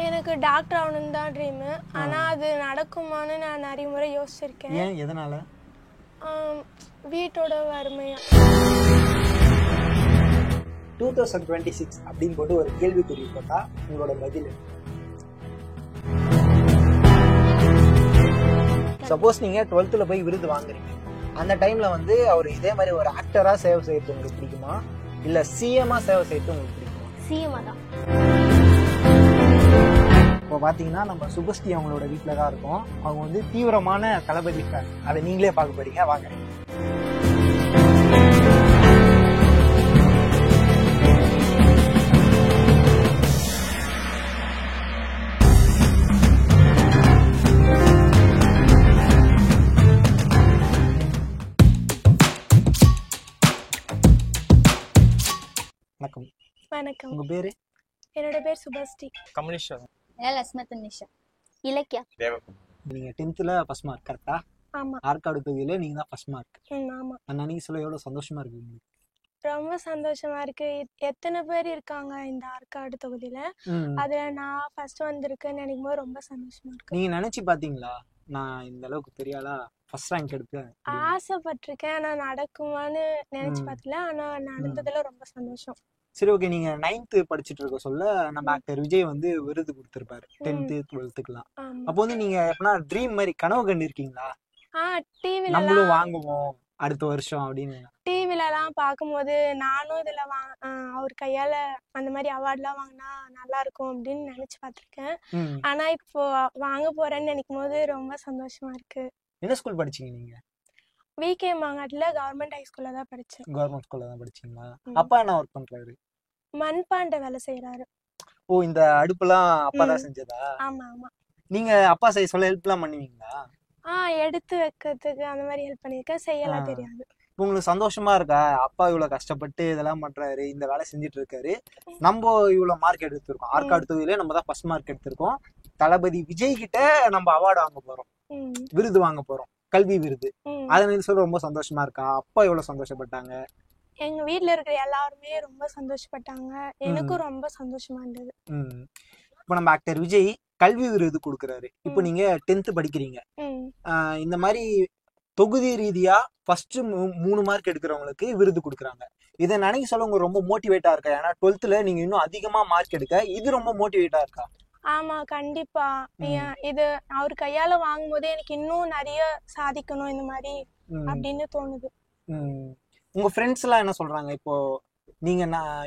எனக்கு டாக்டர் ஆகணும்னு தான் ட்ரீமு. ஆனால் அது நடக்குமான்னு நான் நிறைய முறை யோசிச்சிருக்கேன். ஏன், எதனால? வீட்டோட வறுமை. 2026 அப்படின்னு போட்டு ஒரு கேள்விக்குறி போட்டா உங்களோட பதில்? சப்போஸ் நீங்க 12th போய் விருது வாங்குறீங்க, அந்த டைம்ல வந்து அவர் இதே மாதிரி ஒரு ஆக்டரா சேவை செய்யறது உங்களுக்கு பிடிக்குமா, இல்ல சிஎம்மா சேவை செய்யறது உங்களுக்கு பிடிக்குமா? சிஎம்மா தான். இப்போ பாத்தீங்கன்னா நம்ம சுபஸ்ரீ அவங்களோட வீட்டில தான் இருக்கோம். அவங்க வந்து தீவிரமான தளபதி ஃபேன். அதை நீங்களே பார்க்க போறீங்க, வாங்க. வணக்கம். வணக்கம். உங்க பேரு? என்னோட பேர் சுபஸ்ரீ. கமலேஸ்வரன். இலக்கியா. நீங்க 10th ஃபர்ஸ்ட் மார்க் கரெக்டா? ஆமா. ஆற்காடு தொகுதியில நீங்க தான் ஃபர்ஸ்ட் மார்க். ஆமா. அந்த அன்னைக்கு சொல்ல எவ்வளவு சந்தோஷமா இருக்கு உங்களுக்கு? ரொம்ப சந்தோஷமா இருக்கு. எத்தனை பேர் இருக்காங்க இந்த ஆற்காடு தொகுதியில, அதுல நான் ஃபர்ஸ்ட் வந்திருக்கேன்னு நினைக்கும் போது ரொம்ப சந்தோஷமா இருக்கு. நீங்க நினைச்சு பாத்தீங்களா நான் இந்த அளவுக்கு பெரிய ஆளா ஃபர்ஸ்ட் ரேங்க் எடுப்பேன்? ஆசைப்பட்டிருக்கேன், ஆனா நடக்குமான்னு நினைச்சு பார்த்தல. ஆனா நடந்ததுல ரொம்ப சந்தோஷம். சரி, ஓகே. நீங்க 9th படிச்சுட்டு இருக்க சொல்ல நம்ம ஆக்டர் விஜய் வந்து விருது கொடுத்திருப்பாரு 10th 12thக்குலாம். அப்போ வந்து நீங்க எப்பனா ட்ரீம் மாதிரி கனவு கண்டு இருக்கீங்களா? டிவில நம்மளும் வாங்குவோம் அடுத்த வருஷம் அப்படின்னு? டிவில எல்லாம் பார்க்கும்போது நானும் இதுல அவர் கையால அந்த மாதிரி அவார்ட்லாம் வாங்கினா நல்லா இருக்கும் அப்படின்னு நினைச்சு பார்த்திருக்கேன். ஆனா இப்போ வாங்க போறேன்னு நினைக்கும் போது ரொம்ப சந்தோஷமா இருக்கு. என்ன ஸ்கூல் படிச்சீங்க நீங்க? விகே மாங்காட்டுல கவர்மெண்ட் ஹைஸ்கூல்ல தான் படிச்சேன். கவர்மெண்ட் ஸ்கூல்ல தான் படிச்சீங்களா? அப்பா என்ன ஒர்க் பண்றாரு? மண்பாண்ட வேலை செய்யறாரு. ஓ, இந்த அடுப்புலாம் அப்பா தான் செஞ்சதா? ஆமா ஆமா. நீங்க அப்பா செய்ய சொல்ல ஹெல்ப் எல்லாம் பண்ணுவீங்களா? எடுத்து வைக்கிறதுக்கு அந்த மாதிரி ஹெல்ப் பண்ணிருக்கேன். செய்யலாம் தெரியாது. உங்களுக்கு சந்தோஷமா இருக்கா? அப்பா இவ்வளவு கஷ்டப்பட்டு இதெல்லாம் பண்றாரு, இந்த வேலை செஞ்சுட்டு இருக்காரு, நம்ம இவ்வளவு மார்க் எடுத்திருக்கோம், ஆற்காடு தொகுதியில நம்ம தான் ஃபர்ஸ்ட் மார்க் எடுத்திருக்கோம், தளபதி விஜய் கிட்ட நம்ம அவார்டு வாங்க போறோம், விருது வாங்க போறோம், கல்வி விருது. அதை சொல்ல ரொம்ப சந்தோஷமா இருக்கா? அப்பா எவ்வளவு சந்தோஷப்பட்டாங்க? எங்க வீட்டுல இருக்கிற எல்லாருமே ரொம்ப சந்தோஷப்பட்டாங்க. எனக்கும் ரொம்ப சந்தோஷமா இருந்தது. இப்ப நம்ம ஆக்டர் விஜய் கல்வி விருது கொடுக்கறாரு. இப்போ நீங்க 10th படிக்கிறீங்க. இந்த மாதிரி தொகுதி ரீதியா ஃபர்ஸ்ட் 3 மார்க் எடுக்கிறவங்களுக்கு விருது கொடுக்குறாங்க. இதை நினைக்க சொல்ல உங்க ரொம்ப மோட்டிவேட்டா இருக்கா? ஏன்னா 12th நீங்க இன்னும் அதிகமா மார்க் எடுக்க இது ரொம்ப மோட்டிவேட்டா இருக்கா? ஆமா, கண்டிப்பா. இது அவர் கையால வாங்கும் போதே எனக்கு இன்னும் நிறைய சாதிக்கணும் இந்த மாதிரி அப்படின்னு தோணுது. உங்க ஃப்ரெண்ட்ஸ் எல்லாம் என்ன சொல்றாங்க? இப்போ நீங்க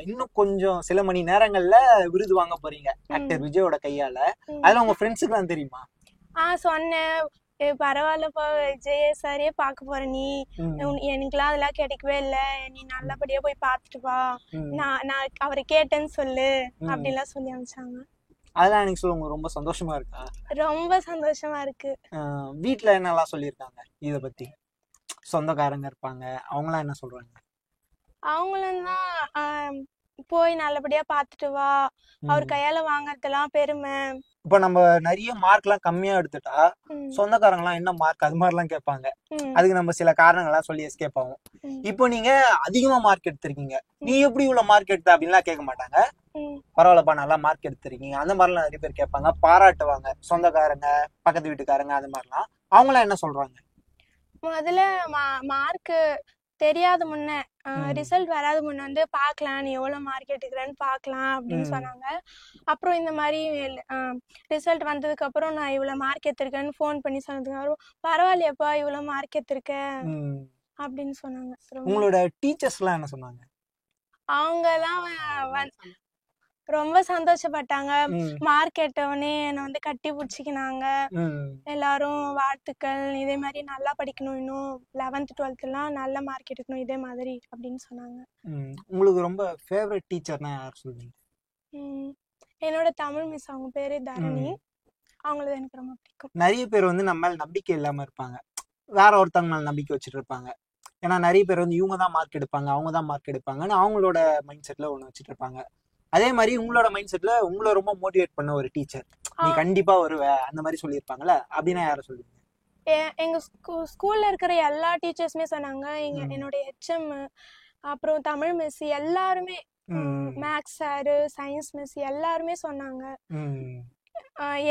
இன்னும் கொஞ்சம் சில மணி நேரங்கள்ல விருது வாங்க போறீங்க ஆக்டர் விஜயோட கையால. அதெல்லாம் உங்க ஃப்ரெண்ட்ஸுக்கு எல்லாம் தெரியுமா? சொன்னேன், பரவாயில்லப்பா விஜய் சாரியே பார்க்க போற நீ, எனக்குலாம் அதெல்லாம் கிடைக்கவே இல்லை, நீ நல்லபடியா போய் பார்த்துட்டு வா, நான் அவரை கேட்டேன்னு சொல்லு அப்படின்லாம் சொல்லி அனுப்பிச்சாங்க. அதெல்லாம் எனக்கு சொல்லுங்க, ரொம்ப சந்தோஷமா இருக்கா? ரொம்ப சந்தோஷமா இருக்கு. வீட்டுல என்னெல்லாம் சொல்லியிருக்காங்க இத பத்தி? சொந்தக்காரங்க இருப்பாங்க, அவங்களாம் என்ன சொல்றாங்க? அவங்களும் தான் போய் நல்லபடியா பாத்துட்டு வா, அவர் கையால வாங்கறதெல்லாம் பெருமை. இப்ப நம்ம நிறைய மார்க் எல்லாம் கம்மியா எடுத்துட்டா சொந்தக்காரங்க எல்லாம் என்ன மார்க் அது மாதிரி எல்லாம் கேட்பாங்க. அதுக்கு நம்ம சில காரணங்கள்லாம் சொல்லி எஸ்கேப் ஆகும். இப்போ நீங்க அதிகமா மார்க் எடுத்திருக்கீங்க, நீ எப்படி இவ்வளவு மார்க் எடுத்த அப்படின்லாம் கேட்க மாட்டாங்க. பரவாயில்லப்பா நல்லா மார்க் எடுத்திருக்கீங்க அந்த மாதிரிலாம் நிறைய பேர் கேட்பாங்க, பாராட்டுவாங்க. சொந்தக்காரங்க, பக்கத்து வீட்டுக்காரங்க, அது மாதிரிலாம். அவங்களாம் என்ன சொல்றாங்க? முதல்ல மார்க் தெரியாத முன்ன, ரிசல்ட் வராத முன்ன வந்து பார்க்கலாம், நீ எவ்வளவு மார்க் எடுக்கிறேன்னு பார்க்கலாம் அப்படின்னு சொன்னாங்க. அப்புறம் இந்த மாதிரி ரிசல்ட் வந்ததுக்கு அப்புறம் நான் இவ்வளவு மார்க் எடுத்திருக்கேன்னு ஃபோன் பண்ணி சொன்னதுக்கு அப்புறம் பரவாயில்லையப்பா இவ்வளவு மார்க் எடுத்திருக்கேன் அப்படின்னு சொன்னாங்க. உங்களோட டீச்சர்ஸ் எல்லாம் என்ன சொன்னாங்க? அவங்க எல்லாம் ரொம்ப சந்தோஷப்பட்டாங்க. மார்க் எடுத்தவொடனே என்னை வந்து கட்டி பிடிச்சிக்கினாங்க. எல்லாரும் வாழ்த்துக்கள், இதே மாதிரி நல்லா படிக்கணும், இன்னும் 11th 12th எல்லாம் நல்ல மார்க் எடுக்கணும் இதே மாதிரி அப்படின்னு சொன்னாங்க. உங்களுக்கு ரொம்ப ஃபேவரட் டீச்சர்னா யார் சொல்றீங்க? என்னோட தமிழ் மிஸ், அவங்க பேரு தரணி. அவங்களது எனக்கு ரொம்ப பிடிக்கும். நிறைய பேர் வந்து நம்ம மேல நம்பிக்கை இல்லாம இருப்பாங்க, வேற ஒருத்தவங்க மேல நம்பிக்கை வச்சுட்டு இருப்பாங்க. ஏன்னா நிறைய பேர் வந்து இவங்க தான் மார்க் எடுப்பாங்க, அவங்க தான் மார்க் எடுப்பாங்கன்னு அவங்களோட மைண்ட் செட்ல ஒண்ணு வச்சுட்டு இருப்பாங்க. அதே மாதிரி உங்களோட மைண்ட் செட்ல உங்களை ரொம்ப மோட்டிவேட் பண்ண ஒரு டீச்சர், நீ கண்டிப்பா வருவ அந்த மாதிரி சொல்லியிருப்பாங்கல்ல, அப்படின்னா யார சொல்லுவீங்க? எங்க ஸ்கூல்ல இருக்கிற எல்லா டீச்சர்ஸுமே சொன்னாங்க. என்னோட ஹெச்எம், அப்புறம் தமிழ் மிஸ், எல்லாருமே, மேக்ஸ் சாரு, சயின்ஸ் மிஸ் எல்லாருமே சொன்னாங்க.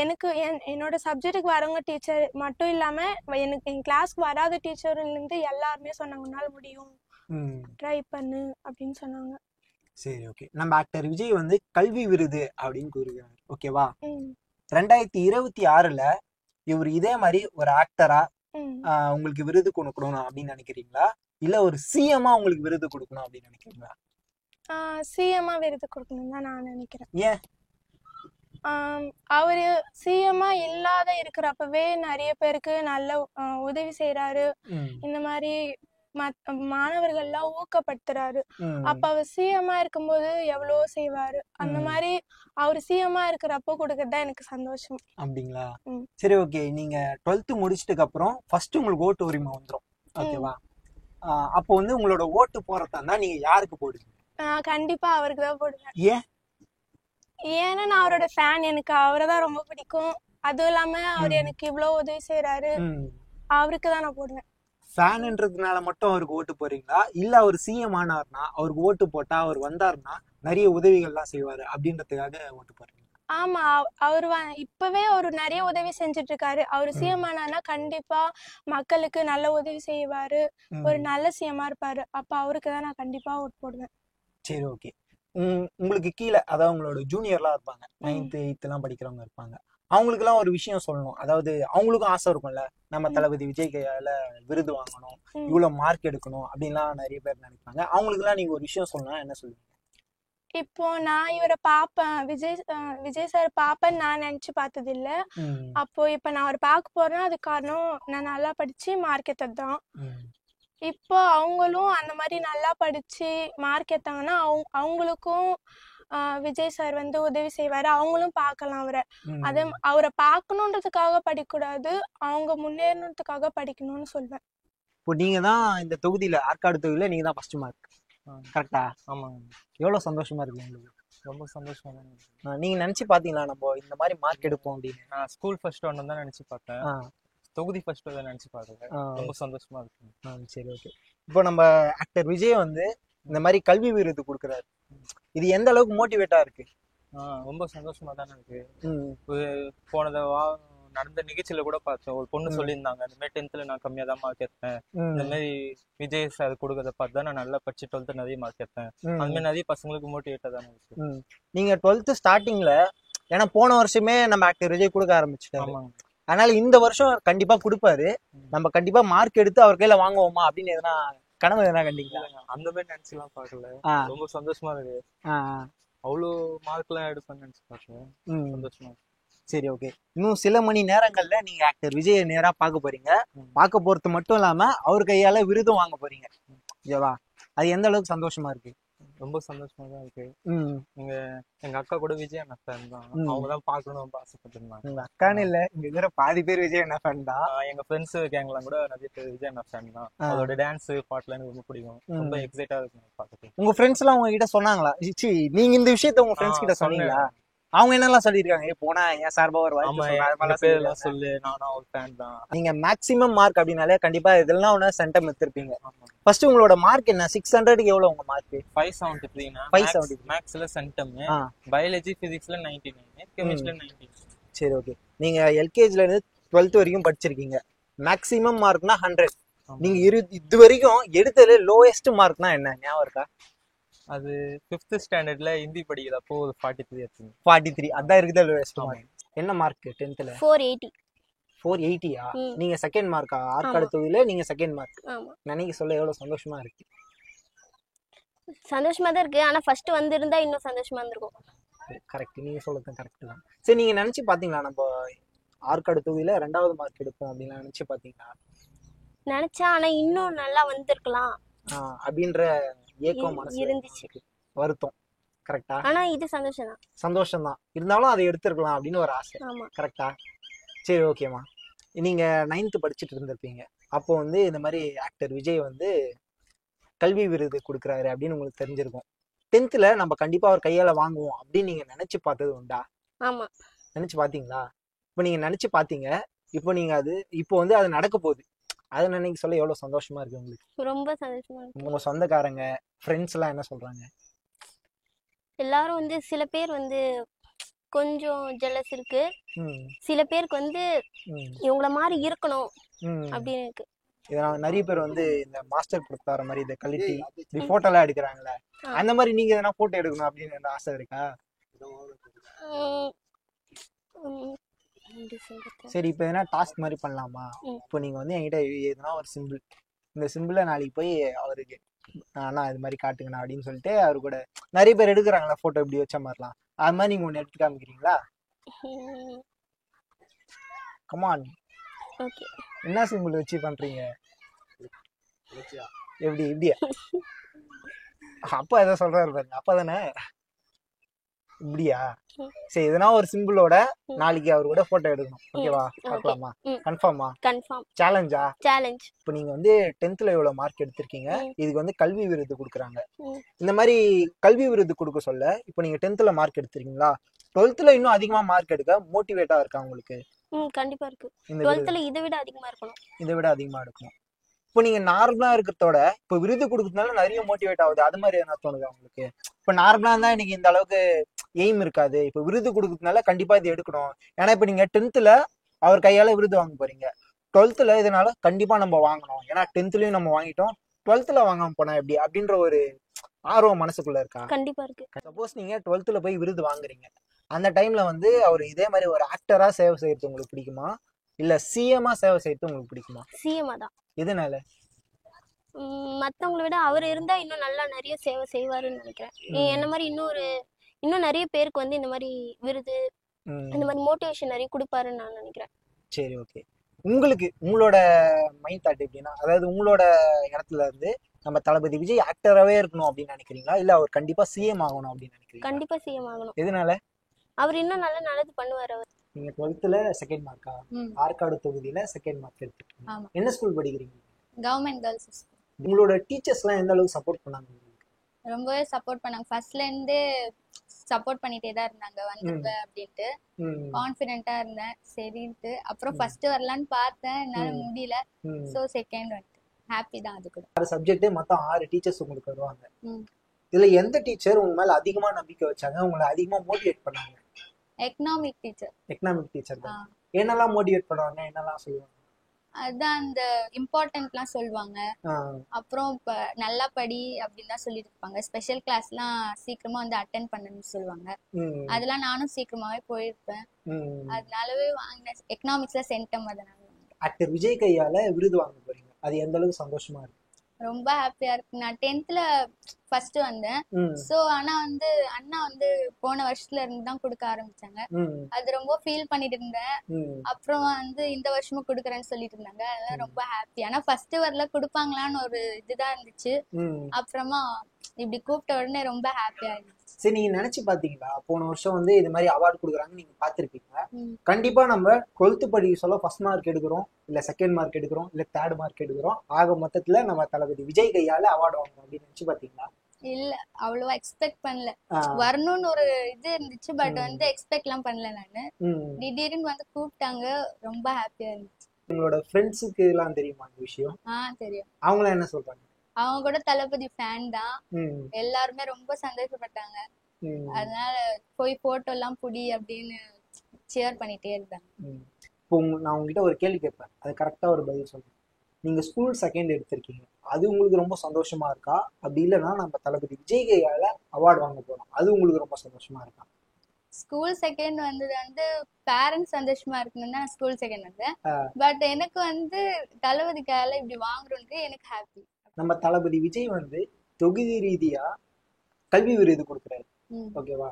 எனக்கு என்னோட சப்ஜெக்ட்டுக்கு வரவங்க டீச்சர் மட்டும் இல்லாம எனக்கு என் கிளாஸ்க்கு வராத டீச்சர்ல இருந்து எல்லாருமே சொன்னாங்க உன்னால முடியும், ட்ரை பண்ணு அப்படின்னு சொன்னாங்க. சரி, ஓகே. நம்ம ஆக்டர் விஜய் வந்து கல்வி விருது அப்படின்னு கூறுகிறார், ஓகேவா? 2026ல இவர் இதே மாதிரி ஒரு ஆக்டரா உங்களுக்கு விருது கொடுக்கணும் அப்படின்னு நினைக்கிறீங்களா, இல்ல ஒரு சிஎம்மா உங்களுக்கு விருது கொடுக்கணும் அப்படின்னு நினைக்கிறீங்களா? சிஎம்மா விருது கொடுக்கணும் தான் நான் நினைக்கிறேன். ஏன்? அவரு சிஎம்மா இல்லாத இருக்கிறப்பவே நிறைய பேருக்கு நல்ல உதவி செய்யறாரு. இந்த மாதிரி மாணவர்கள்லாம் ஊக்கப்படுத்துறாரு. அப்ப அவர் சிஎம்மா இருக்கும்போது எவ்வளவோ செய்வாரு. அந்த மாதிரி அவர் சிஎம்மா இருக்கிறப்போ கொடுக்கறதுதான் எனக்கு சந்தோஷம். அப்படிங்களா? சரி, ஓகே. நீங்க 12th முடிச்சிட்டதுக்கு அப்புறம் ஃபர்ஸ்ட் உங்களுக்கு ஓட்டு உரிமை வந்துரும், ஓகேவா? அப்போ வந்து உங்களோட ஓட்டு போறதா இருந்தா நீங்க யாருக்கு போடுவீங்க? கண்டிப்பா அவருக்கு தான் போடுவேன். ஏன்? ஏன்னா நான் அவரோட ஃபேன். எனக்கு அவரை தான் ரொம்ப பிடிக்கும். அதுவும் இல்லாம அவர் எனக்கு இவ்வளவு உதவி செய்யறாரு. அவருக்கு தான் நான் போடுவேன். ஃபேன்ன்றதுனால மட்டும் அவருக்கு ஓட்டு போறீங்களா, இல்ல அவர் சிஎம் ஆனார்னா அவருக்கு ஓட்டு போட்டா அவர் வந்தாருன்னா நிறைய உதவிகள்லாம் செய்வாரு அப்படின்றதுக்காக ஓட்டு போறீங்க? ஆமா, அவரு இப்பவே அவரு நிறைய உதவி செஞ்சுட்டு இருக்காரு. அவரு சிஎம் ஆனார்னா கண்டிப்பா மக்களுக்கு நல்ல உதவி செய்வாரு. ஒரு நல்ல சிஎம்மா இருப்பாரு. அப்ப அவருக்கு தான் நான் கண்டிப்பா ஓட்டு போடுவேன். சரி, ஓகே. உங்களுக்கு கீழே அதாவது உங்களோட ஜூனியர்லாம் இருப்பாங்க, 9th 8th எல்லாம் படிக்கிறவங்க இருப்பாங்க. அவங்களுக்கு எல்லாம் ஒரு விஷயம் சொல்லணும். அதாவது அவங்களுக்கும் ஆசை இருக்கும்ல, நம்ம தளபதி விஜய் கையால விருது வாங்கணும், இவ்வளவு மார்க் எடுக்கணும் அப்படின்லாம் நிறைய பேர் நினைப்பாங்க. அவங்களுக்கு எல்லாம் நீங்க ஒரு விஷயம் சொல்லணும், என்ன சொல்லுவீங்க? இப்போ நான் இவரை பாப்பேன், விஜய் சார் பாப்பேன்னு நான் நினைச்சு பார்த்தது இல்ல. அப்போ இப்ப நான் அவர் பார்க்க போறேன்னா அது காரணம் நான் நல்லா படிச்சு மார்க் எடுத்ததுதான். இப்போ அவங்களும் அந்த மாதிரி நல்லா படிச்சு மார்க் எடுத்தாங்கன்னா அவங்களுக்கும் விஜய் சார் வந்து உதவி செய்வாரு. அவங்களும் பார்க்கலாம் அவரை. அதே அவரை பார்க்கணுன்றதுக்காக படிக்கக்கூடாது, அவங்க முன்னேறணுன்றதுக்காக படிக்கணும்னு சொல்வேன். இப்போ நீங்க தான் இந்த தொகுதியில, ஆற்காடு தொகுதியில நீங்க தான் ஃபர்ஸ்ட் மார்க், கரெக்டா? ஆமாங்க. எவ்வளவு சந்தோஷமா இருக்கு உங்களுக்கு? ரொம்ப சந்தோஷமா தான் இருக்கு. நீங்க நினைச்சு பாத்தீங்களா நம்ம இந்த மாதிரி மார்க் எடுப்போம் அப்படின்னு? நான் ஸ்கூல் ஃபர்ஸ்ட் ஒன்னு தான் நினைச்சு பார்த்தேன், தொகுதி ஃபர்ஸ்ட் தான் நினைச்சு பார்த்தேன். ரொம்ப சந்தோஷமா இருக்கு. சரி, ஓகே. இப்போ நம்ம ஆக்டர் விஜய் வந்து இந்த மாதிரி கல்வி விருது கொடுக்குறாரு, இது எந்த அளவுக்கு மோட்டிவேட்டா இருக்கு? ரொம்ப சந்தோஷமா தானே இருக்கு. போனத நடந்த நிகழ்ச்சியில கூட பார்த்தேன், ஒரு பொண்ணு சொல்லியிருந்தாங்க இந்த மாதிரி 10th நான் கம்மியா தான் மார்க் எடுத்தேன், இந்த மாதிரி விஜய் சார் கொடுக்கறத பார்த்து தான் நான் நல்லா படிச்சு 12th நிறைய மார்க் எடுத்தேன். அந்த மாதிரி நிறைய பசங்களுக்கு மோட்டிவேட்டா தானே இருக்கு. நீங்க 12th ஸ்டார்டிங்ல, ஏன்னா போன வருஷமே நம்ம ஆக்டர் விஜய் கொடுக்க ஆரம்பிச்சுட்டாங்க, அதனால இந்த வருஷம் கண்டிப்பா கொடுப்பாரு, நம்ம கண்டிப்பா மார்க் எடுத்து அவர் கையில வாங்குவோமா அப்படின்னு எதனா கனவு எதனா கண்டிங்களா? அந்த மாதிரி நினைச்சுலாம் பாக்கல, ரொம்ப சந்தோஷமா இருக்கு. அவ்வளோ மார்க் எல்லாம் எடுப்பேன்னு நினைச்சு பாக்கல, சந்தோஷமா இருக்கு. சரி, ஓகே. இன்னும் சில மணி நேரங்கள்ல நீங்க ஆக்டர் விஜய நேரா பார்க்க போறீங்க. பார்க்க போறது மட்டும் இல்லாம அவர் கையால விருதும் வாங்க போறீங்க, ஓகேவா? அது எந்த அளவுக்கு சந்தோஷமா இருக்கு? ரொம்ப சந்தோஷமா தான் இருக்கு. எங்க அக்கா கூட விஜய் அண்ணா ஃபேன் தான், அவங்க தான் பாக்கணும் ரொம்ப ஆசைப்பட்டிருந்தாங்க. உங்க அக்கான்னு இல்ல, இங்க இருக்கிற பாதி பேர் விஜய் அண்ணா ஃபேன் தான். எங்க ஃப்ரெண்ட்ஸ் கேங்லாம் கூட நிறைய பேர் விஜய் அண்ணா ஃபேன் தான். அதோட டான்ஸ் பாட்டுலாம் எனக்கு ரொம்ப பிடிக்கும், ரொம்ப எக்ஸைட்டா இருக்கு பாத்துட்டு. உங்க ஃப்ரெண்ட்ஸ் எல்லாம் உங்ககிட்ட சொன்னாங்களா? நீங்க இந்த விஷயத்த உங்க ஃப்ரெண்ட்ஸ் கிட்ட சொன்னீங்களா? அவங்க என்னெல்லாம் சொல்லிருக்காங்க? போனா என் சார்பா ஒரு வாய்ப்பு சொல்லு, நானும் ஒரு ஃபேன் தான். நீங்க மேக்ஸிமம் மார்க் அப்படின்னாலே கண்டிப்பா இதெல்லாம் ஒண்ணு சென்டம் எடுத்திருப்பீங்க. ஃபர்ஸ்ட் உங்களோட மார்க் என்ன? 600க்கு எவ்வளவு உங்க மார்க்? 573. 570. மேக்ஸ்ல சென்டம், பயாலஜி பிசிக்ஸ்ல 99, கெமிஸ்ட்ரில 90. சரி, ஓகே. நீங்க எல்கேஜில இருந்து 12th வரைக்கும் படிச்சிருக்கீங்க, மேக்ஸிமம் மார்க்னா 100. நீங்க இது வரைக்கும் எடுத்ததுல லோயஸ்ட் மார்க்னா என்ன ஞாபகம் இருக்கா? அது 5th ஸ்டாண்டர்ட்ல ஹிந்தி படிக்கிறப்போ ஒரு 43 எடுத்தேன். 43 அதான் இருக்குதா லோயஸ்ட் மார்க்? என்ன மார்க் 10th ல? 480. 480யா? நீங்க செகண்ட் மார்க்கா? ஆற்காடு தொகுதியில நீங்க செகண்ட் மார்க். நினைக்க சொல்ல எவ்வளவு சந்தோஷமா இருக்கு? சந்தோஷமா தான் இருக்கு, ஆனா ஃபர்ஸ்ட் வந்திருந்தா இன்னும் சந்தோஷமா இருந்திருக்கும். கரெக்ட், நீங்க சொல்றது கரெக்ட் தான். சரி, நீங்க நினைச்சு பாத்தீங்களா நம்ம ஆற்காடு தொகுதியில 2வது மார்க் எடுப்போம் அப்படின்னு நினைச்சு பாத்தீங்களா? நினைச்சா, ஆனா இன்னும் நல்லா வந்திருக்கலாம் அப்படின்ற ஏக்கம் மனசு இருந்துச்சு, வருத்தம். கரெக்டா? ஆனா இது சந்தோஷம் தான். இருந்தாலும் அதை எடுத்துருக்கலாம் அப்படின்னு ஒரு ஆசை, கரெக்டா? சரி, ஓகேமா. நீங்க 9th படிச்சுட்டு இருந்திருப்பீங்க, அப்போ வந்து இந்த மாதிரி ஆக்டர் விஜய் வந்து கல்வி விருது கொடுக்குறாரு அப்படின்னு உங்களுக்கு தெரிஞ்சிருக்கும். 10th ல நம்ம கண்டிப்பா அவர் கையால வாங்குவோம் அப்படின்னு நீங்க நினைச்சு பார்த்தது உண்டா? ஆமா. நினைச்சு பாத்தீங்களா? இப்போ நீங்க நினைச்சு பாத்தீங்க, இப்போ வந்து அது நடக்க போகுது, அதை நினைக்க சொல்ல எவ்வளவு சந்தோஷமா இருக்கு உங்களுக்கு? ரொம்ப சந்தோஷமா இருக்கு. உங்க சொந்தக்காரங்க, ஃப்ரெண்ட்ஸ் எல்லாம் என்ன சொல்றாங்க? எல்லாரும் வந்து சில பேர் வந்து கொஞ்சம் ஜெலஸ் இருக்கு. ம் சில பேருக்கு வந்து ம் இவங்கள மாதிரி இருக்கணும் ம் அப்படின்னு இருக்கு. இதெல்லாம் நிறைய பேர் வந்து இந்த மாஸ்டர் கொடுத்து வர மாதிரி இதை கழட்டி இப்படி ம். போட்டோ எல்லாம் எடுக்கிறாங்களே, ஆ. அந்த மாதிரி நீங்க எதனா போட்டோ எடுக்கணும் அப்படின்னு எனக்கு ஆசை இருக்கா? ம், ம், எப்படி சொல்றது? சரி, இப்போ எதனா டாஸ்க் மாதிரி பண்ணலாமா? ம். இப்போ நீங்க வந்து என்கிட்ட எதுனா ஒரு சிம்பிள், இந்த சிம்பிளை நாளைக்கு போய் அவருக்கு அண்ணா இது மாதிரி காட்டுங்கண்ணா அப்படின்னு சொல்லிட்டு அவரு கூட நிறைய பேர் எடுக்கிறாங்களா போட்டோ இப்படி வச்ச மாதிரிலாம், அது மாதிரி நீங்க ஒன்று எடுத்து காமிக்கிறீங்களா? ம், கமான், ஓகே. என்ன சிம்பிள் வச்சு பண்றீங்க? எப்படி இப்படியா? அப்பா ஏதோ சொல்றாரு பாருங்க, அப்பா தானே இப்படியா? ம். சரி, எதனா ஒரு சிம்பிளோட ம். நாளைக்கு அவரு கூட போட்டோ எடுக்கணும். ஓகேவா? ஓகே. பார்க்கலாமா? ம். கன்ஃபார்மா? கன்ஃபார்ம். சேலஞ்சா? சேலஞ்ச். இப்போ நீங்க வந்து 10th எவ்வளவு மார்க் எடுத்திருக்கீங்க, ம். இதுக்கு வந்து கல்வி விருது கொடுக்குறாங்க. ம். இந்த மாதிரி கல்வி விருது கொடுக்க சொல்ல, இப்போ நீங்க 10th மார்க் எடுத்திருக்கீங்களா, 12th இன்னும் அதிகமா மார்க் எடுக்க மோட்டிவேட்டா இருக்கா உங்களுக்கு? கண்டிப்பா இருக்கு. இந்த விருது 12th இதை விட அதிகமா இருக்கணும். இதை விட அதிகமா எடுக்கணும். இப்போ நீங்க நார்மலா இருக்கிறதோட இப்போ விருது கொடுக்கறதுனால நிறைய மோட்டிவேட் ஆகுது, அது மாதிரி என்ன தோணுது உங்களுக்கு? இப்போ நார்மலா இருந்தா இன்னைக்கு இந்த அளவுக்கு எய்ம் இருக்காது, இப்போ விருது கொடுக்கறதுனால கண்டிப்பா இது எடுக்கணும். ஏன்னா இப்போ நீங்க 10th அவர் கையால விருது வாங்க போறீங்க, 12th இதனால கண்டிப்பா நம்ம வாங்கணும், ஏன்னா 10th நம்ம வாங்கிட்டோம், 12th வாங்காம போனா எப்படி அப்படின்ற ஒரு ஆர்வம் மனசுக்குள்ள இருக்கா? கண்டிப்பா இருக்கு. சப்போஸ் நீங்க 12th போய் விருது வாங்குறீங்க, அந்த டைம்ல வந்து அவர் இதே மாதிரி ஒரு ஆக்டரா சேவை செய்யறது உங்களுக்கு பிடிக்குமா, இல்ல சிஎம்மா சேவை செய்யறது உங்களுக்கு பிடிக்குமா? சிஎம்மா தான். எதனால? மற்றவங்களை விட அவர் இருந்தா இன்னும் நல்லா நிறைய சேவை செய்வாருன்னு நினைக்கிறேன். என்ன மாதிரி இன்னும் நிறைய பேருக்கு வந்து இந்த மாதிரி விருது இந்த மாதிரி மோட்டிவேஷன் நிறைய கொடுப்பாருன்னு நான் நினைக்கிறேன். சரி, ஓகே. உங்களுக்கு உங்களோட மைண்ட் தாட் எப்படின்னா, அதாவது உங்களோட இடத்துல இருந்து நம்ம தளபதி விஜய் ஆக்டராகவே இருக்கணும் அப்படின்னு நினைக்கிறீங்களா, இல்ல அவர் கண்டிப்பா சிஎம் ஆகணும் அப்படின்னு நினைக்கிறீங்களா? கண்டிப்பா சிஎம் ஆகணும். எதனால? அவர் இன்னும் நல்லது பண்ணுவார். அவர் நீங்க 12th செகண்ட் மார்க்கா? ஆற்காடு தொகுதியில செகண்ட் மார்க் எடுத்துருக்கீங்க. ஆமா. என்ன ஸ்கூல் படிக்கிறீங்க? Government girls school. உங்களோட டீச்சர்ஸ் எல்லாம் எந்த அளவுக்கு சப்போர்ட் பண்ணாங்க உங்களுக்கு? ரொம்பவே சப்போர்ட் பண்ணாங்க. ஃபர்ஸ்ட்ல இருந்தே சப்போர்ட் பண்ணிட்டே தான் இருந்தாங்க, வந்துருவ அப்படின்ட்டு. கான்ஃபிடென்ட்டா இருந்தேன் சரின்ட்டு. அப்புறம் ஃபர்ஸ்ட் வரலான்னு பார்த்தேன், என்னால முடியல. சோ செகண்ட் வந்து ஹாப்பி தான். அது கூட 6 சப்ஜெக்ட் மொத்தம் 6 டீச்சர்ஸ் உங்களுக்கு வருவாங்க. ம். இதுல எந்த டீச்சர் உங்க மேல அதிகமா நம்பிக்கை வச்சாங்க, உங்களை அதிகமா மோட்டிவேட் பண்ணாங்க? Economic teacher. எக்கனாமிக் டீச்சர் தான். என்னெல்லாம் மோட்டிவேட் பண்ணுவாங்க, என்னெல்லாம் சொல்லுவாங்க? அதான் அந்த இம்பார்ட்டன்ட்லாம் சொல்லுவாங்க. அப்புறம் இப்ப நல்லா படி அப்படின்னு தான் சொல்லிட்டு இருப்பாங்க. ஸ்பெஷல் கிளாஸ்லாம் சீக்கிரமா வந்து அட்டென்ட் பண்ணணும்னு சொல்லுவாங்க. அதெல்லாம் நானும் சீக்கிரமாவே போயிருப்பேன். அதனாலவே வாங்கினேன். எக்கனாமிக்ஸ்ல சென்டம். அதனால ஆக்டர் விஜய் கையால விருது வாங்க போறீங்க, அது எந்த அளவுக்கு சந்தோஷமா இருக்கு? ரொம்ப ஹாப்பியா இருக்கு. நான் 10th ஃபர்ஸ்ட் வந்தேன். சோ ஆனா வந்து அண்ணா வந்து போன வருஷத்துல இருந்து தான் கொடுக்க ஆரம்பிச்சாங்க. அது ரொம்ப ஃபீல் பண்ணிட்டு இருந்தேன். அப்புறம் வந்து இந்த வருஷமும் கொடுக்கறேன்னு சொல்லிட்டு இருந்தாங்க. அதெல்லாம் ரொம்ப ஹாப்பி. ஆனா ஃபர்ஸ்ட் வரல கொடுப்பாங்களான்னு ஒரு இதுதான் இருந்துச்சு. அப்புறமா இப்படி கூப்பிட்ட உடனே ரொம்ப ஹாப்பியா இருந்துச்சு. சரி, நீங்க நினைச்சு பாத்தீங்களா, போன வருஷம் வந்து இது மாதிரி அவார்டு கொடுக்குறாங்க, நீங்க பாத்திருப்பீங்க. கண்டிப்பா நம்ம 12th படிக்க சொல்ல ஃபர்ஸ்ட் மார்க் எடுக்கிறோம், இல்ல செகண்ட் மார்க் எடுக்கிறோம், இல்ல தேர்ட் மார்க் எடுக்கிறோம், ஆக மொத்தத்துல நம்ம தளபதி விஜய் கையால அவார்டு வாங்கணும் அப்படின்னு நினைச்சு பாத்தீங்களா? இல்ல, அவ்வளவா எக்ஸ்பெக்ட் பண்ணல. வரணும்னு ஒரு இது இருந்துச்சு, பட் வந்து எக்ஸ்பெக்ட் எல்லாம் பண்ணல. நானு திடீர்னு வந்து கூப்பிட்டாங்க, ரொம்ப ஹாப்பியா இருந்துச்சு. உங்களோட ஃப்ரெண்ட்ஸுக்கு எல்லாம் தெரியுமா இந்த விஷயம்? தெரியும். அவங்களாம் என்ன சொல்றாங்க? அவங்க கூட தளபதி ஃபேன் தான். எல்லாருமே ரொம்ப சந்தோஷப்பட்டாங்க. அதனால போய் போட்டோ எல்லாம் புடி அப்படின்னு ஷேர் பண்ணிட்டே இருந்தாங்க. இப்போ நான் உங்ககிட்ட ஒரு கேள்வி கேட்பேன், அது கரெக்டா ஒரு பதில் சொல்லுங்க. நீங்க ஸ்கூல் செகண்ட் எடுத்திருக்கீங்க, அது உங்களுக்கு ரொம்ப சந்தோஷமா இருக்கா? அப்படி இல்லைன்னா நம்ம தளபதி விஜய் கையால அவார்டு வாங்க போறோம், அது உங்களுக்கு ரொம்ப சந்தோஷமா இருக்கா? ஸ்கூல் செகண்ட் வந்தது வந்து பேரண்ட்ஸ் சந்தோஷமா இருக்குன்னு தான் ஸ்கூல் செகண்ட் வந்தேன். பட் எனக்கு வந்து தளபதி கையால இப்படி வாங்குறோன்றது எனக்கு ஹாப்பி. நம்ம தளபதி விஜய் வந்து தொகுதி ரீதியா கல்வி விருது கொடுக்குறாரு, ஓகேவா?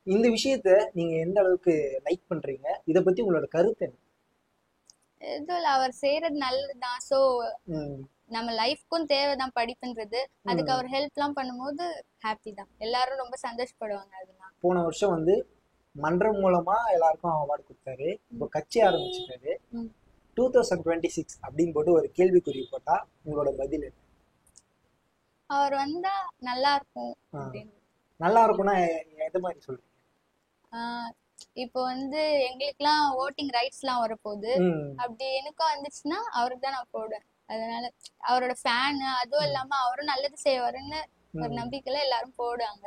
இந்த விஷயத்த நீங்க எந்த அளவுக்கு லைக் பண்றீங்க, இத பத்தி உங்களோட கருத்து என்ன? இதுல அவர் செய்யறது நல்லதுதான். சோ நம்ம லைஃப்க்கும் தேவைதான் படிப்புன்றது. அதுக்கு அவர் ஹெல்ப் எல்லாம் பண்ணும்போது ஹாப்பி தான். எல்லாரும் ரொம்ப சந்தோஷப்படுவாங்க. அதெல்லாம் போன வருஷம் வந்து மன்றம் மூலமா எல்லாருக்கும் அவார்டு கொடுத்தாரு, இப்போ கட்சி ஆரம்பிச்சிட்டாரு. 2026 அப்படின்னு போட்டு ஒரு கேள்விக்குறி போட்டா உங்களோட பதில் என்ன? அவர் வந்தா நல்லா இருக்கும். நல்லா இருக்கும்னா எது மாதிரி சொல்றீங்க? இப்போ வந்து எங்களுக்குலாம் ஓட்டிங் ரைட்ஸ் எல்லாம் வரப்போகுது. அப்படி எனக்கும் வந்துச்சுன்னா அவருக்கு தான் நான் போடுவேன். அதனால அவரோட ஃபேனு, அதுவும் இல்லாம அவரும் நல்லது செய்வாருன்னு ஒரு நம்பிக்கையில எல்லாரும் போடுவாங்க.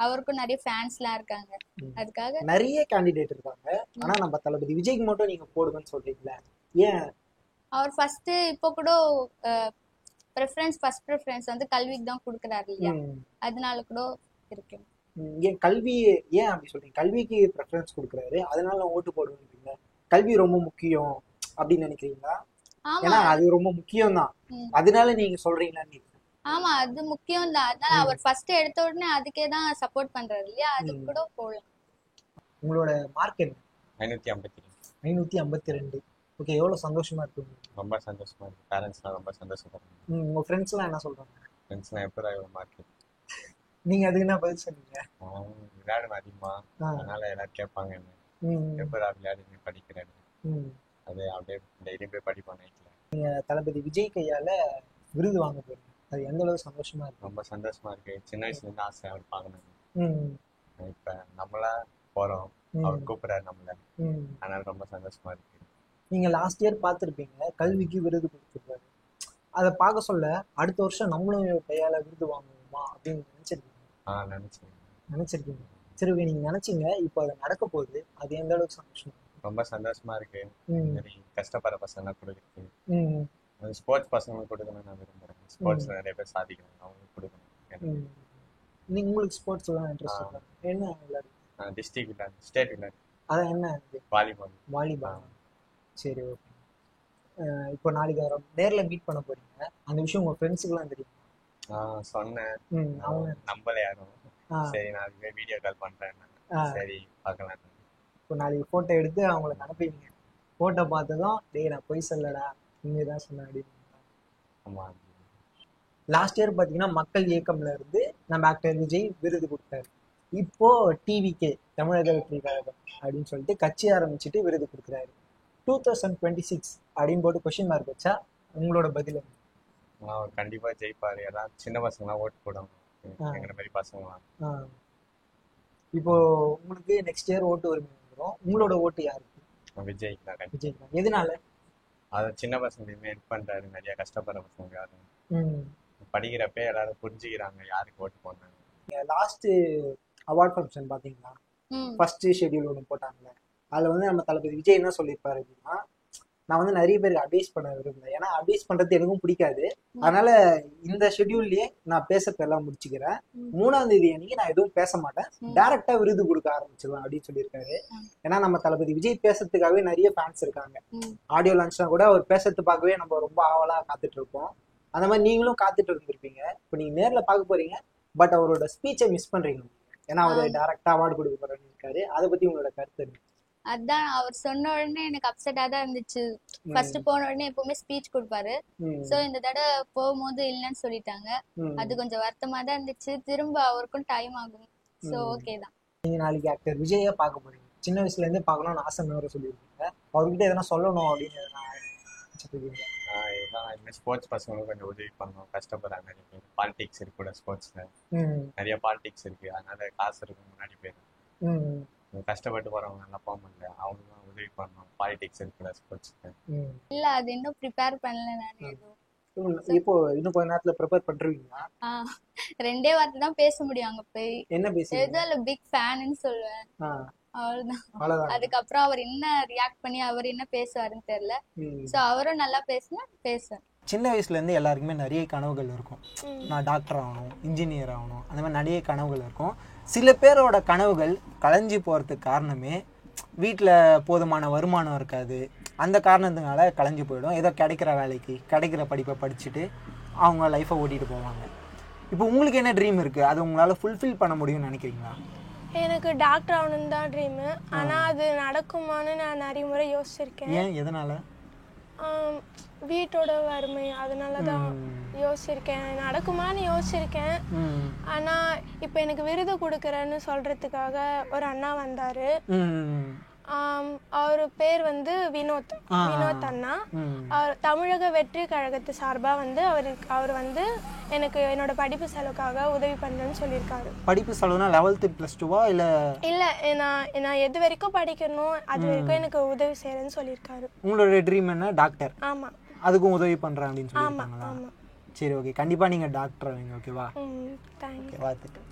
அவருக்கும் நிறைய ஃபேன்ஸ் எல்லாம் இருக்காங்க, அதுக்காக நிறைய கேண்டிடேட் இருக்காங்க. ஆனா நம்ம தளபதி விஜய்க்கு மட்டும் நீங்க போடுங்கன்னு சொல்றீங்களா? ஏன்? அவர் ஃபர்ஸ்ட் இப்போ கூட ஃபர்ஸ்ட் ப்ரிஃபரன்ஸ் வந்து கல்விக்கு தான் கொடுக்குறாரு இல்லையா, அதனால கூட இருக்கு. ஏன் கல்வி, ஏன் அப்படி சொல்றீங்க? கல்விக்கு ப்ரிஃபரன்ஸ் கொடுக்குறாரு, அதனால ஓட்டு போடுவீங்க. கல்வி ரொம்ப முக்கியம் அப்படின்னு நினைக்கிறீங்களா? ஏன்னா அது ரொம்ப முக்கியம் தான், அதனால நீங்க சொல்றீங்களான்னு. ஆமா, அது முக்கியம் தான், அதனால அவர் ஃபர்ஸ்ட் எடுத்த உடனே அதுக்கே தான் சப்போர்ட் பண்றாரு இல்லையா, அதுக்கு கூட போடலாம். உங்களோட மார்க் என்ன? 552. 552. ஓகே, எவ்வளவு சந்தோஷமா இருக்கு? ரொம்ப சந்தோஷமா இருக்கு. பேரண்ட்ஸ்லாம் ரொம்ப சந்தோஷமா இருக்கு. உங்க ஃப்ரெண்ட்ஸ் எல்லாம் என்ன சொல்றாங்க? ஃப்ரெண்ட்ஸ்லாம் எப்போ இவ்வளோ மார்க்? நீங்க அதுக்கு என்ன பதில் சொன்னீங்க? விளையாடுவேன் அதிகமா, அதனால எல்லாரும் கேட்பாங்க என்ன எப்போ விளையாடு படிக்கிறேன்னு. அது அப்படியே டெய்லியும் போய் படிப்பேன் நைட்ல. நீங்க தளபதி விஜய் கையால விருது வாங்க போறீங்க, அது எந்த அளவுக்கு சந்தோஷமா இருக்கு? ரொம்ப சந்தோஷமா இருக்கு. சின்ன வயசுல இருந்து ஆசை அவர் பார்க்கணும். இப்ப நம்மளா போறோம், அவர் கூப்பிடுறாரு நம்மள, அதனால ரொம்ப சந்தோஷமா இருக்கு. நீங்க லாஸ்ட் இயர் பார்த்துருப்பீங்க, கல்விக்கு விருது கொடுத்துருக்காரு. அதை பார்க்க சொல்ல அடுத்த வருஷம் நம்மளும் கையால விருது வாங்குவோமா அப்படின்னு நினைச்சிருக்கீங்க? சரி, நீங்க நினைச்சீங்க, இப்போ அது நடக்க போகுது, அது எந்த அளவுக்கு சந்தோஷமா? ரொம்ப சந்தோஷமா இருக்கு. கஷ்டப்படுற பசங்க கொடுக்குறது, ஸ்போர்ட்ஸ் பசங்களுக்கு கொடுக்கணும்னு நான் விரும்புறேன். ஸ்போர்ட்ஸ்ல நிறைய பேர் சாதிக்கணும், அவங்களுக்கு கொடுக்கணும். நீங்க உங்களுக்கு ஸ்போர்ட்ஸ் எல்லாம் இன்ட்ரெஸ்ட் என்ன விளையாடு? டிஸ்ட்ரிக்ட் விளையாடு, ஸ்டேட் விளையாடு. அதான் என்ன? வாலிபால். சரி, ஓகே. இப்போ நாளைக்கு வர நேர்ல மீட் பண்ண போறீங்க, அந்த விஷயம் உங்க ஃப்ரெண்ட்ஸுக்குலாம் தெரியும்? சொன்னேன், அவங்க நம்பல யாரும். சரி, நாளைக்கு வீடியோ கால் பண்றேன், சரி பார்க்கலாம். இப்போ நாளைக்கு போட்டோ எடுத்து அவங்களுக்கு அனுப்புவீங்க, போட்டோ பார்த்ததும் டேய் நான் பொய் சொல்லடா உண்மைதான் சொன்னேன் அப்படின்னு? ஆமா. லாஸ்ட் இயர் பாத்தீங்கன்னா மக்கள் இயக்கம்ல இருந்து நம்ம ஆக்டர் விஜய் விருது கொடுத்தாரு. இப்போ டிவிகே தமிழக வெற்றி கழகம் அப்படின்னு சொல்லிட்டு கட்சி ஆரம்பிச்சுட்டு விருது கொடுக்குறாரு. 2026 அப்படின்னு போட்டு கொஸ்டின் மார்க் வச்சா உங்களோட பதில்? கண்டிப்பா ஜெயிப்பாரு. எல்லாம் சின்ன பசங்களாம் ஓட்டு போடுவாங்க, எங்கிற மாதிரி பசங்களாம். இப்போ உங்களுக்கு நெக்ஸ்ட் இயர் ஓட்டு உரிமை வந்துடும், உங்களோட ஓட்டு யாருக்கு? விஜய் தான். விஜய் தான். எதனால? அதை சின்ன பசங்களையுமே ஹெல்ப் பண்றாரு, நிறைய கஷ்டப்படுற பசங்க யாரும் படிக்கிறப்ப எல்லாரும் புரிஞ்சுக்கிறாங்க யாருக்கு ஓட்டு போடுறாங்க. லாஸ்ட் அவார்ட் ஃபங்க்ஷன் பாத்தீங்களா? ஃபர்ஸ்ட் ஷெட்யூல் ஒன்று போட்டாங்கல்ல, அதுல வந்து நம்ம தளபதி விஜய் என்ன சொல்லியிருப்பாரு அப்படின்னா, நான் வந்து நிறைய பேருக்கு அட்வைஸ் பண்ண விரும்புறேன், ஏன்னா அட்வைஸ் பண்றது எனக்கும் பிடிக்காது, அதனால இந்த ஷெட்யூல்லயே நான் பேசறதெல்லாம் முடிச்சுக்கிறேன், 3ஆம் தேதி அன்னைக்கு நான் எதுவும் பேச மாட்டேன், டைரக்டா விருது கொடுக்க ஆரம்பிச்சிருவேன் அப்படின்னு சொல்லியிருக்காரு. ஏன்னா நம்ம தளபதி விஜய் பேசுறதுக்காகவே நிறைய ஃபேன்ஸ் இருக்காங்க. ஆடியோ லான்ச்னா கூட அவர் பேசுறது பார்க்கவே நம்ம ரொம்ப ஆவலா காத்துட்டு இருப்போம். அந்த மாதிரி நீங்களும் காத்துட்டு இருந்திருப்பீங்க. இப்போ நீங்க நேர்ல பார்க்க போறீங்க, பட் அவரோட ஸ்பீச்சை மிஸ் பண்றீங்க, ஏன்னா அவர் டைரக்டா அவார்டு கொடுக்க போறேன்னு இருக்காரு. அதை பத்தி உங்களோட கருத்து என்ன? அதான் அவர் சொன்ன உடனே எனக்கு அப்செட்டா தான் இருந்துச்சு. ஃபர்ஸ்ட் போன உடனே எப்பவுமே ஸ்பீச் கொடுப்பாரு, சோ இந்த தடவை போகும்போது இல்லைன்னு சொல்லிட்டாங்க, அது கொஞ்சம் வருத்தமா தான் இருந்துச்சு. திரும்ப அவருக்கும் டைம் ஆகும், சோ ஓகே தான். நீங்க நாளைக்கு ஆக்டர் விஜய பார்க்க போறீங்க, சின்ன வயசுல இருந்தே பார்க்கணும்னு ஆசை வேற சொல்லியிருக்கீங்க, அவர்கிட்ட எதனா சொல்லணும் அப்படின்னு ஸ்போர்ட்ஸ் பசங்களும் கொஞ்சம் உதவி பண்ணணும், கஷ்டப்படுறாங்க. பாலிடிக்ஸ் இருக்கு கூட, ஸ்போர்ட்ஸ்ல நிறைய பாலிடிக்ஸ் இருக்கு, அதனால காசு இருக்கு முன்னாடி போயிடும், கஷ்டப்பட்டு போறவங்க நல்லா போக முடியல, அவங்களும் உதவி பண்ணணும். பாலிடிக்ஸ் இருக்குல்ல ஸ்போர்ட்ஸ்க்கு. இல்ல அது இன்னும் ப்ரிப்பேர் பண்ணல நான். இப்போ இன்னும் கொஞ்ச நேரத்துல ப்ரிப்பேர் பண்றீங்களா? 2 வார்த்தை தான் பேச முடியும் அங்க போய். என்ன பேசுவீங்க? ஏதோ பிக் ஃபேன்னு சொல்லுவேன், அவ்வளவுதான். அதுக்கப்புறம் அவர் என்ன ரியாக்ட் பண்ணி அவர் என்ன பேசுவாருன்னு தெரியல, சோ அவரும் நல்லா பேசுவேன். சின்ன வயசுல இருந்து எல்லாருக்குமே நிறைய கனவுகள் இருக்கும், நான் டாக்டர் ஆகணும், இன்ஜினியர் ஆகணும், அந்த மாதிரி நிறைய கனவுகள் இருக்கும். சில பேரோட கனவுகள் கலைஞ்சி போறதுக்கு காரணமே வீட்டில் போதுமான வருமானம் இருக்காது, அந்த காரணத்தினால கலைஞ்சி போயிடும். ஏதோ கிடைக்கிற வேலைக்கு கிடைக்கிற படிப்பை படிச்சுட்டு அவங்க லைஃப்பை ஓட்டிட்டு போவாங்க. இப்போ உங்களுக்கு என்ன ட்ரீம் இருக்குது, அது உங்களால் ஃபுல்ஃபில் பண்ண முடியும்னு நினைக்கிறீங்களா? எனக்கு டாக்டர் ஆகணும்னு தான் ட்ரீமு, ஆனால் அது நடக்குமான்னு நான் நிறைய முறை யோசிச்சிருக்கேன். ஏன், எதனால? வீட்டோட வறுமை, அதனால தான் யோசிச்சிருக்கேன், நடக்குமான்னு யோசிச்சிருக்கேன். ஆனால் இப்போ எனக்கு விருது கொடுக்குறேன்னு சொல்கிறதுக்காக ஒரு அண்ணா வந்தார். அவர் பேர் வந்து வினோத் அண்ணா. அவர் தமிழக வெற்றி கழகத்து சார்பாக வந்து அவர் வந்து எனக்கு என்னோட படிப்பு செலவுக்காக உதவி பண்ணுறேன்னு சொல்லியிருக்காரு. படிப்பு செலவுனா 11th + 2 இல்லை, நான் எது வரைக்கும் படிக்கணும் அது வரைக்கும் எனக்கு உதவி செய்யறேன்னு சொல்லியிருக்காரு. உங்களோட ட்ரீம் என்ன? டாக்டர். ஆமாம். அதுக்கும் உதவி பண்ணுறேன் அப்படின்னு சொல்லியிருக்காங்களா? ஆமாம். சரி ஓகே, கண்டிப்பா நீங்க டாக்டர் ஆவீங்க. ஓகேவா? தேங்க்ஸ். வாழ்த்துக்கள்.